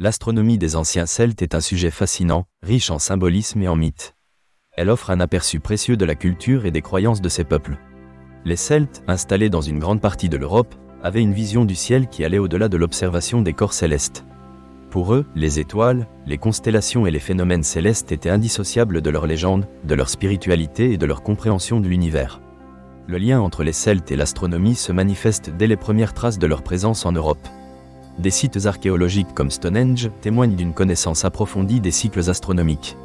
L'astronomie des anciens Celtes est un sujet fascinant, riche en symbolisme et en mythes. Elle offre un aperçu précieux de la culture et des croyances de ces peuples. Les Celtes, installés dans une grande partie de l'Europe, avaient une vision du ciel qui allait au-delà de l'observation des corps célestes. Pour eux, les étoiles, les constellations et les phénomènes célestes étaient indissociables de leur légende, de leur spiritualité et de leur compréhension de l'univers. Le lien entre les Celtes et l'astronomie se manifeste dès les premières traces de leur présence en Europe. Des sites archéologiques comme Stonehenge témoignent d'une connaissance approfondie des cycles astronomiques.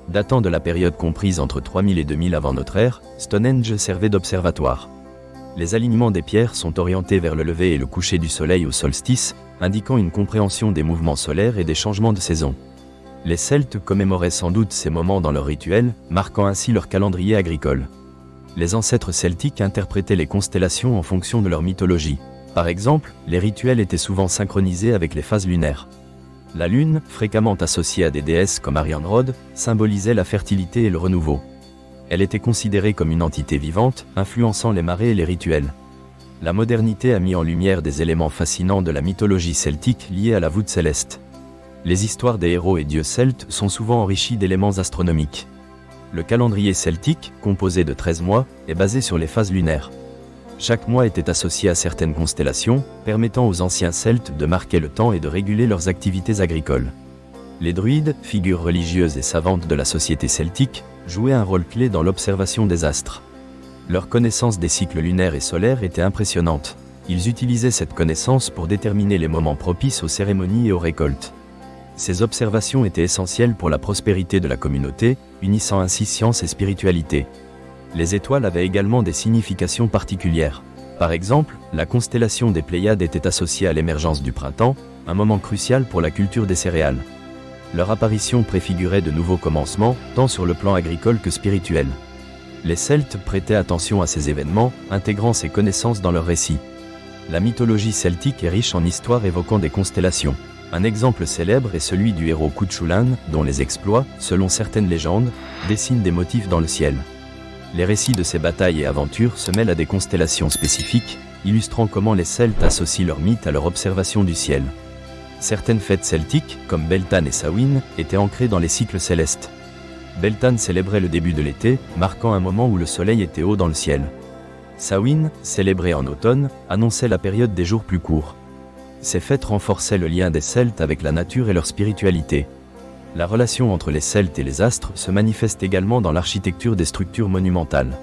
Datant de la période comprise entre 3000 et 2000 avant notre ère, Stonehenge servait d'observatoire. Les alignements des pierres sont orientés vers le lever et le coucher du soleil au solstice, indiquant une compréhension des mouvements solaires et des changements de saison. Les Celtes commémoraient sans doute ces moments dans leurs rituels, marquant ainsi leur calendrier agricole. Les ancêtres celtiques interprétaient les constellations en fonction de leur mythologie. Par exemple, les rituels étaient souvent synchronisés avec les phases lunaires. La lune, fréquemment associée à des déesses comme Arianrhod, symbolisait la fertilité et le renouveau. Elle était considérée comme une entité vivante, influençant les marées et les rituels. La modernité a mis en lumière des éléments fascinants de la mythologie celtique liés à la voûte céleste. Les histoires des héros et dieux celtes sont souvent enrichies d'éléments astronomiques. Le calendrier celtique, composé de 13 mois, est basé sur les phases lunaires. Chaque mois était associé à certaines constellations, permettant aux anciens Celtes de marquer le temps et de réguler leurs activités agricoles. Les druides, figures religieuses et savantes de la société celtique, jouaient un rôle clé dans l'observation des astres. Leur connaissance des cycles lunaires et solaires était impressionnante. Ils utilisaient cette connaissance pour déterminer les moments propices aux cérémonies et aux récoltes. Ces observations étaient essentielles pour la prospérité de la communauté, unissant ainsi science et spiritualité. Les étoiles avaient également des significations particulières. Par exemple, la constellation des Pléiades était associée à l'émergence du printemps, un moment crucial pour la culture des céréales. Leur apparition préfigurait de nouveaux commencements, tant sur le plan agricole que spirituel. Les Celtes prêtaient attention à ces événements, intégrant ces connaissances dans leurs récits. La mythologie celtique est riche en histoires évoquant des constellations. Un exemple célèbre est celui du héros Cuchulainn, dont les exploits, selon certaines légendes, dessinent des motifs dans le ciel. Les récits de ces batailles et aventures se mêlent à des constellations spécifiques, illustrant comment les Celtes associent leurs mythes à leur observation du ciel. Certaines fêtes celtiques, comme Beltane et Samhain, étaient ancrées dans les cycles célestes. Beltane célébrait le début de l'été, marquant un moment où le soleil était haut dans le ciel. Samhain, célébrée en automne, annonçait la période des jours plus courts. Ces fêtes renforçaient le lien des Celtes avec la nature et leur spiritualité. La relation entre les Celtes et les astres se manifeste également dans l'architecture des structures monumentales.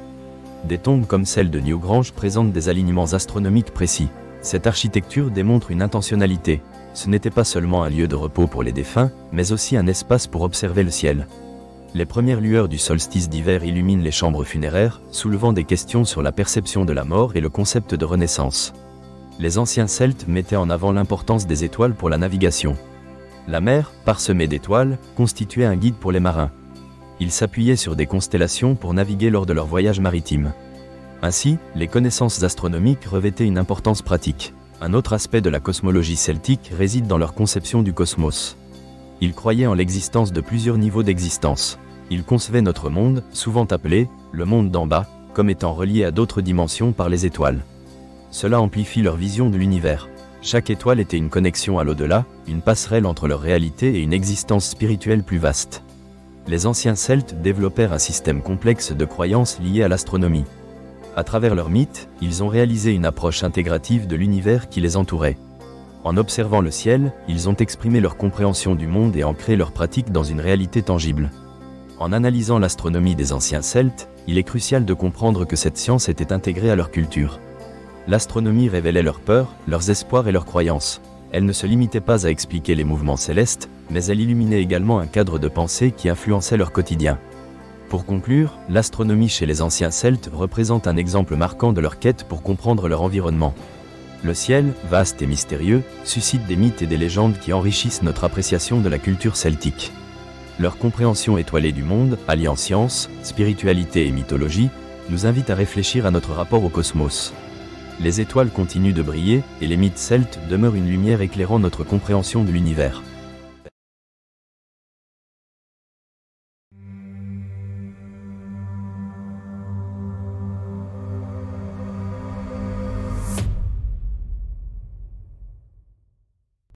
Des tombes comme celle de Newgrange présentent des alignements astronomiques précis. Cette architecture démontre une intentionnalité. Ce n'était pas seulement un lieu de repos pour les défunts, mais aussi un espace pour observer le ciel. Les premières lueurs du solstice d'hiver illuminent les chambres funéraires, soulevant des questions sur la perception de la mort et le concept de renaissance. Les anciens Celtes mettaient en avant l'importance des étoiles pour la navigation. La mer, parsemée d'étoiles, constituait un guide pour les marins. Ils s'appuyaient sur des constellations pour naviguer lors de leurs voyages maritimes. Ainsi, les connaissances astronomiques revêtaient une importance pratique. Un autre aspect de la cosmologie celtique réside dans leur conception du cosmos. Ils croyaient en l'existence de plusieurs niveaux d'existence. Ils concevaient notre monde, souvent appelé « le monde d'en bas », comme étant relié à d'autres dimensions par les étoiles. Cela amplifie leur vision de l'univers. Chaque étoile était une connexion à l'au-delà, une passerelle entre leur réalité et une existence spirituelle plus vaste. Les anciens Celtes développèrent un système complexe de croyances liées à l'astronomie. À travers leurs mythes, ils ont réalisé une approche intégrative de l'univers qui les entourait. En observant le ciel, ils ont exprimé leur compréhension du monde et ancré leurs pratiques dans une réalité tangible. En analysant l'astronomie des anciens Celtes, il est crucial de comprendre que cette science était intégrée à leur culture. L'astronomie révélait leurs peurs, leurs espoirs et leurs croyances. Elle ne se limitait pas à expliquer les mouvements célestes, mais elle illuminait également un cadre de pensée qui influençait leur quotidien. Pour conclure, l'astronomie chez les anciens Celtes représente un exemple marquant de leur quête pour comprendre leur environnement. Le ciel, vaste et mystérieux, suscite des mythes et des légendes qui enrichissent notre appréciation de la culture celtique. Leur compréhension étoilée du monde, alliant science, spiritualité et mythologie, nous invite à réfléchir à notre rapport au cosmos. Les étoiles continuent de briller, et les mythes celtes demeurent une lumière éclairant notre compréhension de l'univers.